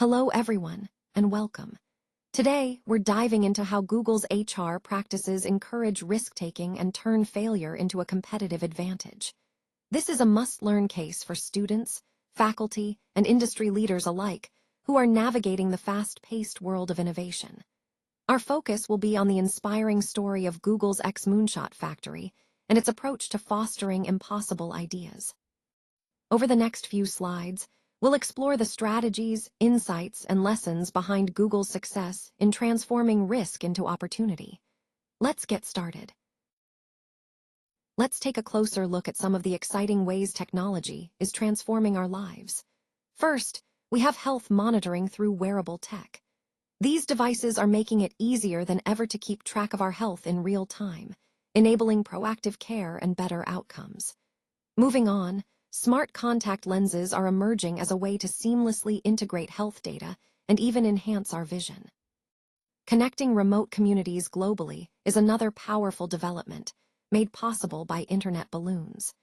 Hello everyone, and welcome. Today, we're diving into how Google's HR practices encourage risk-taking and turn failure into a competitive advantage. This is a must-learn case for students, faculty, and industry leaders alike who are navigating the fast-paced world of innovation. Our focus will be on the inspiring story of Google's X Moonshot Factory and its approach to fostering impossible ideas. Over the next few slides, we'll explore the strategies, insights, and lessons behind Google's success in transforming risk into opportunity. Let's get started. Let's take a closer look at some of the exciting ways technology is transforming our lives. First, we have health monitoring through wearable tech. These devices are making it easier than ever to keep track of our health in real time, enabling proactive care and better outcomes. Moving on, smart contact lenses are emerging as a way to seamlessly integrate health data and even enhance our vision. Connecting remote communities globally is another powerful development, made possible by internet balloons.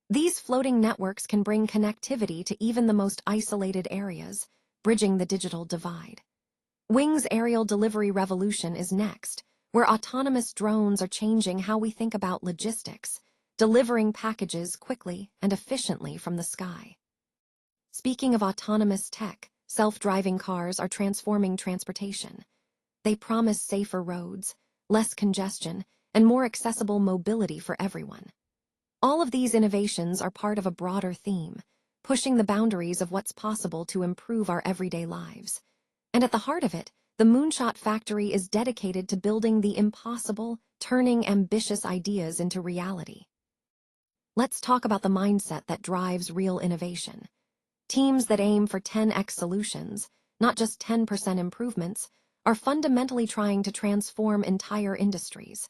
These floating networks can bring connectivity to even the most isolated areas, bridging the digital divide. Wing's aerial delivery revolution is next, where autonomous drones are changing how we think about logistics, delivering packages quickly and efficiently from the sky. Speaking of autonomous tech, self-driving cars are transforming transportation. They promise safer roads, less congestion, and more accessible mobility for everyone. All of these innovations are part of a broader theme, pushing the boundaries of what's possible to improve our everyday lives. And at the heart of it, the Moonshot Factory is dedicated to building the impossible, turning ambitious ideas into reality. Let's talk about the mindset that drives real innovation. Teams that aim for 10x solutions, not just 10% improvements, are fundamentally trying to transform entire industries.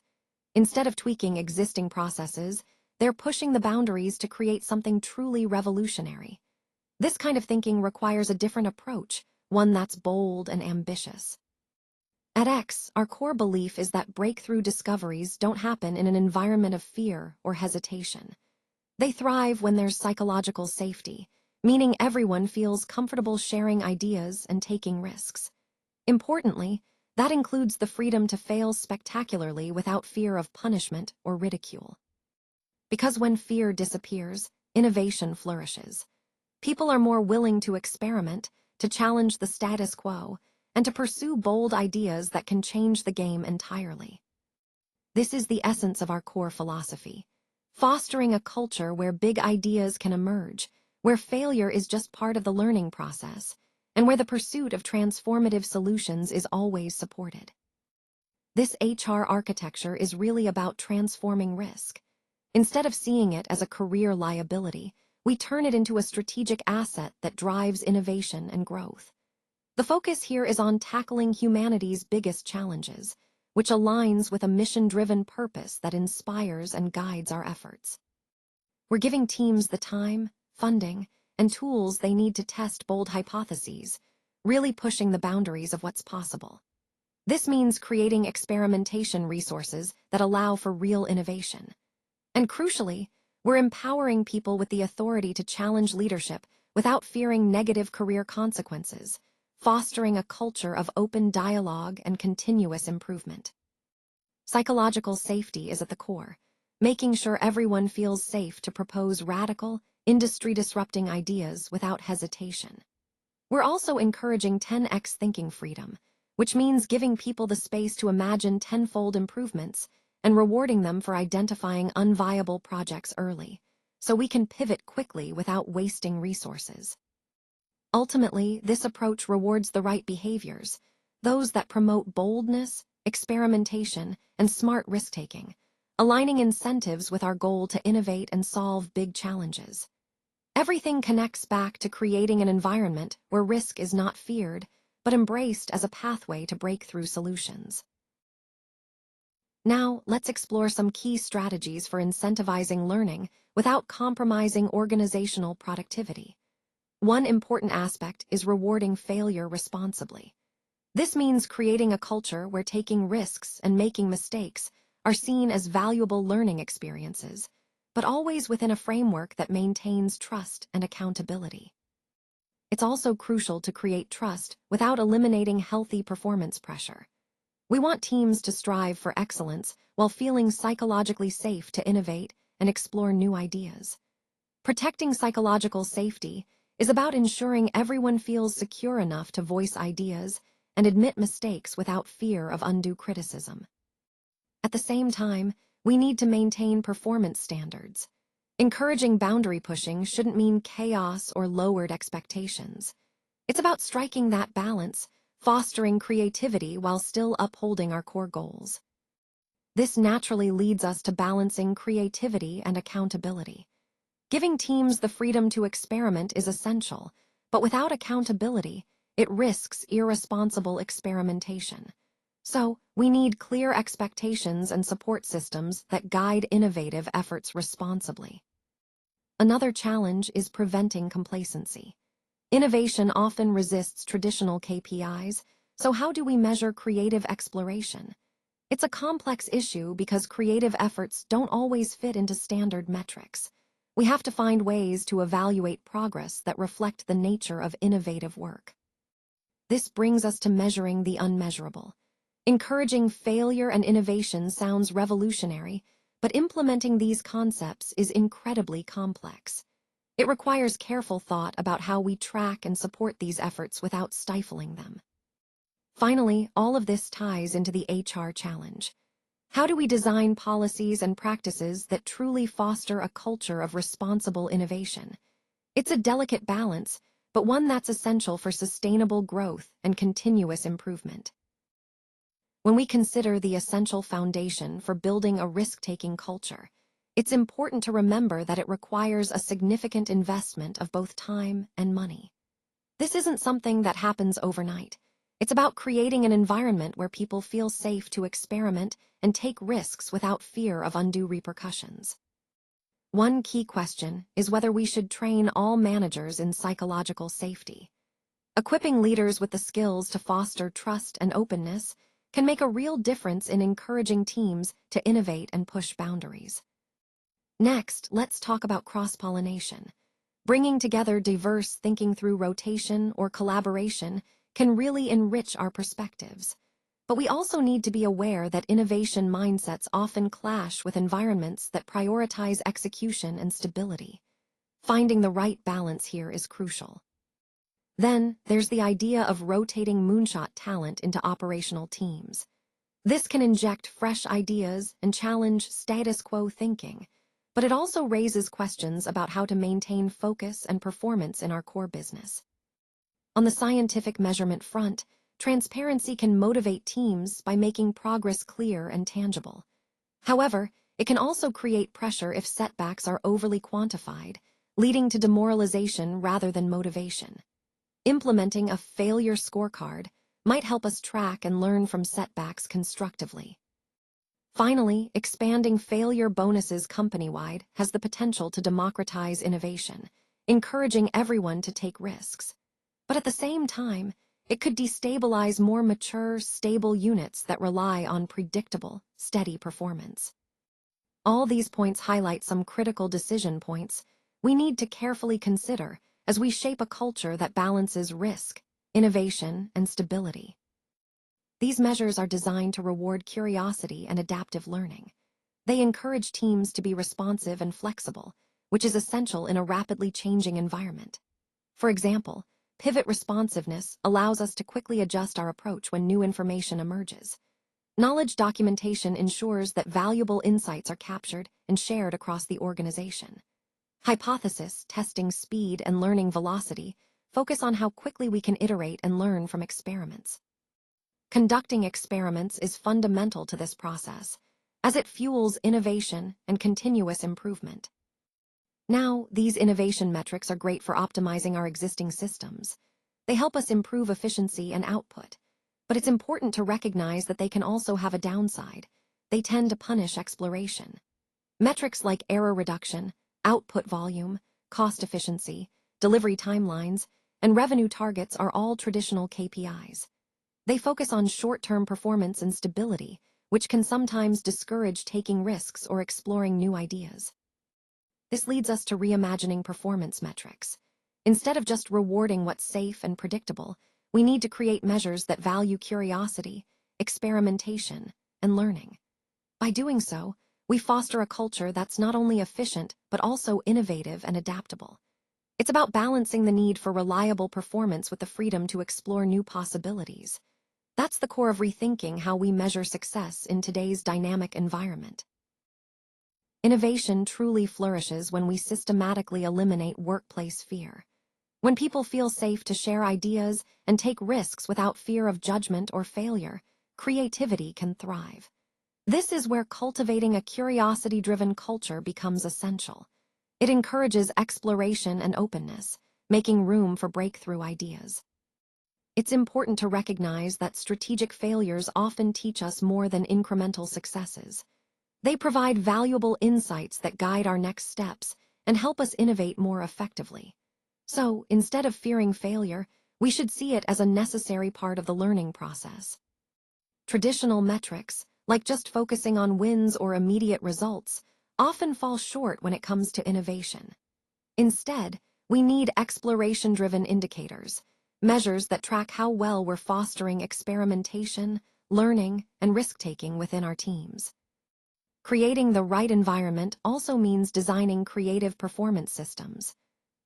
Instead of tweaking existing processes, they're pushing the boundaries to create something truly revolutionary. This kind of thinking requires a different approach, one that's bold and ambitious. At X, our core belief is that breakthrough discoveries don't happen in an environment of fear or hesitation. They thrive when there's psychological safety, meaning everyone feels comfortable sharing ideas and taking risks. Importantly, that includes the freedom to fail spectacularly without fear of punishment or ridicule. Because when fear disappears, innovation flourishes. People are more willing to experiment, to challenge the status quo, and to pursue bold ideas that can change the game entirely. This is the essence of our core philosophy. Fostering a culture where big ideas can emerge, where failure is just part of the learning process, and where the pursuit of transformative solutions is always supported. This HR architecture is really about transforming risk. Instead of seeing it as a career liability, we turn it into a strategic asset that drives innovation and growth. The focus here is on tackling humanity's biggest challenges, which aligns with a mission-driven purpose that inspires and guides our efforts. We're giving teams the time, funding, and tools they need to test bold hypotheses, really pushing the boundaries of what's possible. This means creating experimentation resources that allow for real innovation. And crucially, we're empowering people with the authority to challenge leadership without fearing negative career consequences, fostering a culture of open dialogue and continuous improvement. Psychological safety is at the core, making sure everyone feels safe to propose radical, industry-disrupting ideas without hesitation. We're also encouraging 10x thinking freedom, which means giving people the space to imagine tenfold improvements and rewarding them for identifying unviable projects early, so we can pivot quickly without wasting resources. Ultimately, this approach rewards the right behaviors, those that promote boldness, experimentation, and smart risk-taking, aligning incentives with our goal to innovate and solve big challenges. Everything connects back to creating an environment where risk is not feared, but embraced as a pathway to breakthrough solutions. Now, let's explore some key strategies for incentivizing learning without compromising organizational productivity. One important aspect is rewarding failure responsibly. This means creating a culture where taking risks and making mistakes are seen as valuable learning experiences, but always within a framework that maintains trust and accountability. it's also crucial to create trust without eliminating healthy performance pressure. We want teams to strive for excellence while feeling psychologically safe to innovate and explore new ideas. Protecting psychological safety is about ensuring everyone feels secure enough to voice ideas and admit mistakes without fear of undue criticism. At the same time, we need to maintain performance standards. Encouraging boundary pushing shouldn't mean chaos or lowered expectations. It's about striking that balance, fostering creativity while still upholding our core goals. This naturally leads us to balancing creativity and accountability. Giving teams the freedom to experiment is essential, but without accountability, it risks irresponsible experimentation. So, we need clear expectations and support systems that guide innovative efforts responsibly. Another challenge is preventing complacency. Innovation often resists traditional KPIs, so how do we measure creative exploration? It's a complex issue because creative efforts don't always fit into standard metrics. We have to find ways to evaluate progress that reflect the nature of innovative work. This brings us to measuring the unmeasurable. Encouraging failure and innovation sounds revolutionary, but implementing these concepts is incredibly complex. It requires careful thought about how we track and support these efforts without stifling them. Finally, all of this ties into the HR challenge. How do we design policies and practices that truly foster a culture of responsible innovation? It's a delicate balance, but one that's essential for sustainable growth and continuous improvement. When we consider the essential foundation for building a risk-taking culture, it's important to remember that it requires a significant investment of both time and money. This isn't something that happens overnight. It's about creating an environment where people feel safe to experiment and take risks without fear of undue repercussions. One key question is whether we should train all managers in psychological safety. Equipping leaders with the skills to foster trust and openness can make a real difference in encouraging teams to innovate and push boundaries. Next, let's talk about cross-pollination. Bringing together diverse thinking through rotation or collaboration can really enrich our perspectives. But we also need to be aware that innovation mindsets often clash with environments that prioritize execution and stability. Finding the right balance here is crucial. Then, there's the idea of rotating moonshot talent into operational teams. This can inject fresh ideas and challenge status quo thinking, but it also raises questions about how to maintain focus and performance in our core business. On the scientific measurement front, transparency can motivate teams by making progress clear and tangible. However, it can also create pressure if setbacks are overly quantified, leading to demoralization rather than motivation. Implementing a failure scorecard might help us track and learn from setbacks constructively. Finally, expanding failure bonuses company-wide has the potential to democratize innovation, encouraging everyone to take risks. But at the same time, it could destabilize more mature, stable units that rely on predictable, steady performance. All these points highlight some critical decision points we need to carefully consider as we shape a culture that balances risk, innovation, and stability. These measures are designed to reward curiosity and adaptive learning. They encourage teams to be responsive and flexible, which is essential in a rapidly changing environment. For example, pivot responsiveness allows us to quickly adjust our approach when new information emerges. Knowledge documentation ensures that valuable insights are captured and shared across the organization. Hypothesis, testing speed, and learning velocity focus on how quickly we can iterate and learn from experiments. Conducting experiments is fundamental to this process, as it fuels innovation and continuous improvement. Now, these innovation metrics are great for optimizing our existing systems. They help us improve efficiency and output, but it's important to recognize that they can also have a downside. They tend to punish exploration. Metrics like error reduction, output volume, cost efficiency, delivery timelines, and revenue targets are all traditional KPIs. They focus on short-term performance and stability, which can sometimes discourage taking risks or exploring new ideas. This leads us to reimagining performance metrics. Instead of just rewarding what's safe and predictable, we need to create measures that value curiosity, experimentation, and learning. By doing so, we foster a culture that's not only efficient, but also innovative and adaptable. It's about balancing the need for reliable performance with the freedom to explore new possibilities. That's the core of rethinking how we measure success in today's dynamic environment. Innovation truly flourishes when we systematically eliminate workplace fear. When people feel safe to share ideas and take risks without fear of judgment or failure, creativity can thrive. This is where cultivating a curiosity-driven culture becomes essential. It encourages exploration and openness, making room for breakthrough ideas. It's important to recognize that strategic failures often teach us more than incremental successes. They provide valuable insights that guide our next steps and help us innovate more effectively. So, instead of fearing failure, we should see it as a necessary part of the learning process. Traditional metrics, like just focusing on wins or immediate results, often fall short when it comes to innovation. Instead, we need exploration-driven indicators, measures that track how well we're fostering experimentation, learning, and risk-taking within our teams. Creating the right environment also means designing creative performance systems.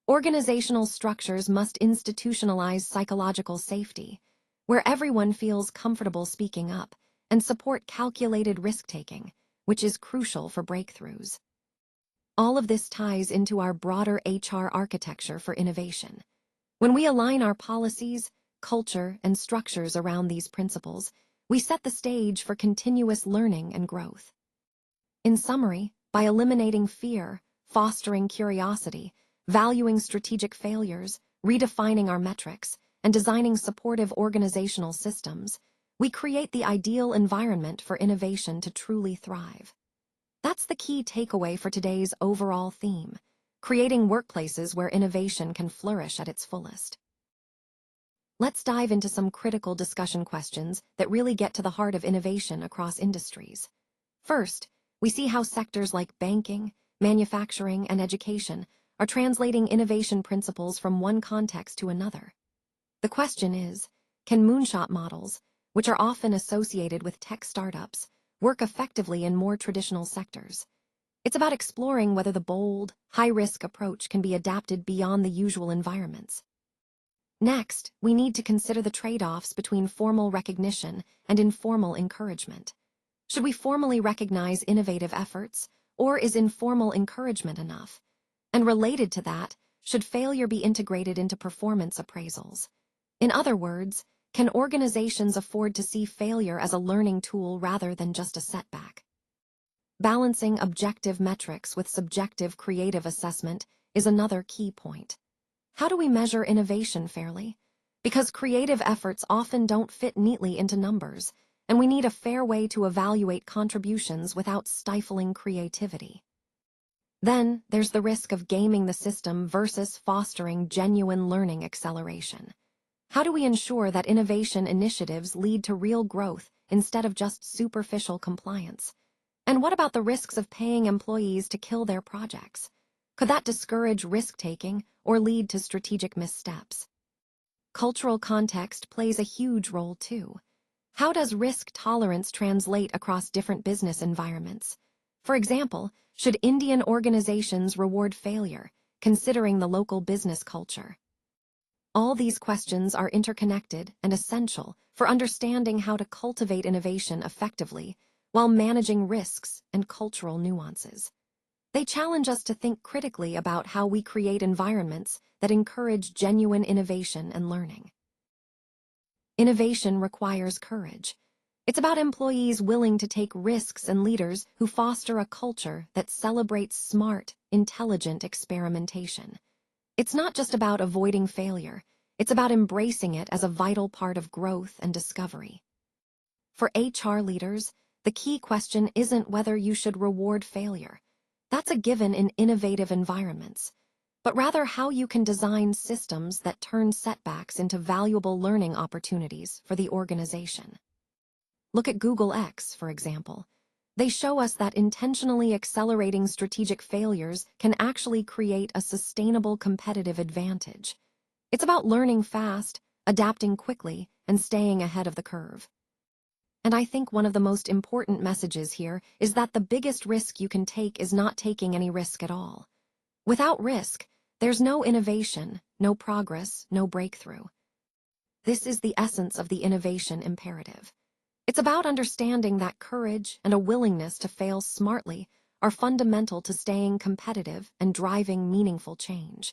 Organizational structures must institutionalize psychological safety, where everyone feels comfortable speaking up, and support calculated risk-taking, which is crucial for breakthroughs. All of this ties into our broader HR architecture for innovation. When we align our policies, culture, and structures around these principles, we set the stage for continuous learning and growth. In summary, by eliminating fear, fostering curiosity, valuing strategic failures, redefining our metrics, and designing supportive organizational systems, we create the ideal environment for innovation to truly thrive. That's the key takeaway for today's overall theme, creating workplaces where innovation can flourish at its fullest. Let's dive into some critical discussion questions that really get to the heart of innovation across industries. First, we see how sectors like banking, manufacturing, and education are translating innovation principles from one context to another. The question is, can moonshot models, which are often associated with tech startups, work effectively in more traditional sectors? It's about exploring whether the bold, high-risk approach can be adapted beyond the usual environments. Next, we need to consider the trade-offs between formal recognition and informal encouragement. Should we formally recognize innovative efforts, or is informal encouragement enough? And related to that, should failure be integrated into performance appraisals? In other words, can organizations afford to see failure as a learning tool rather than just a setback? Balancing objective metrics with subjective creative assessment is another key point. How do we measure innovation fairly? Because creative efforts often don't fit neatly into numbers, and we need a fair way to evaluate contributions without stifling creativity. Then, there's the risk of gaming the system versus fostering genuine learning acceleration. How do we ensure that innovation initiatives lead to real growth instead of just superficial compliance? And what about the risks of paying employees to kill their projects? Could that discourage risk-taking or lead to strategic missteps? Cultural context plays a huge role too. How does risk tolerance translate across different business environments? For example, should Indian organizations reward failure, considering the local business culture? All these questions are interconnected and essential for understanding how to cultivate innovation effectively while managing risks and cultural nuances. They challenge us to think critically about how we create environments that encourage genuine innovation and learning. Innovation requires courage. It's about employees willing to take risks and leaders who foster a culture that celebrates smart, intelligent experimentation. It's not just about avoiding failure, it's about embracing it as a vital part of growth and discovery. For HR leaders, the key question isn't whether you should reward failure. That's a given in innovative environments, but rather how you can design systems that turn setbacks into valuable learning opportunities for the organization. Look at Google X, for example. They show us that intentionally accelerating strategic failures can actually create a sustainable competitive advantage. It's about learning fast, adapting quickly, and staying ahead of the curve. And I think one of the most important messages here is that the biggest risk you can take is not taking any risk at all. Without risk, there's no innovation, no progress, no breakthrough. This is the essence of the innovation imperative. It's about understanding that courage and a willingness to fail smartly are fundamental to staying competitive and driving meaningful change.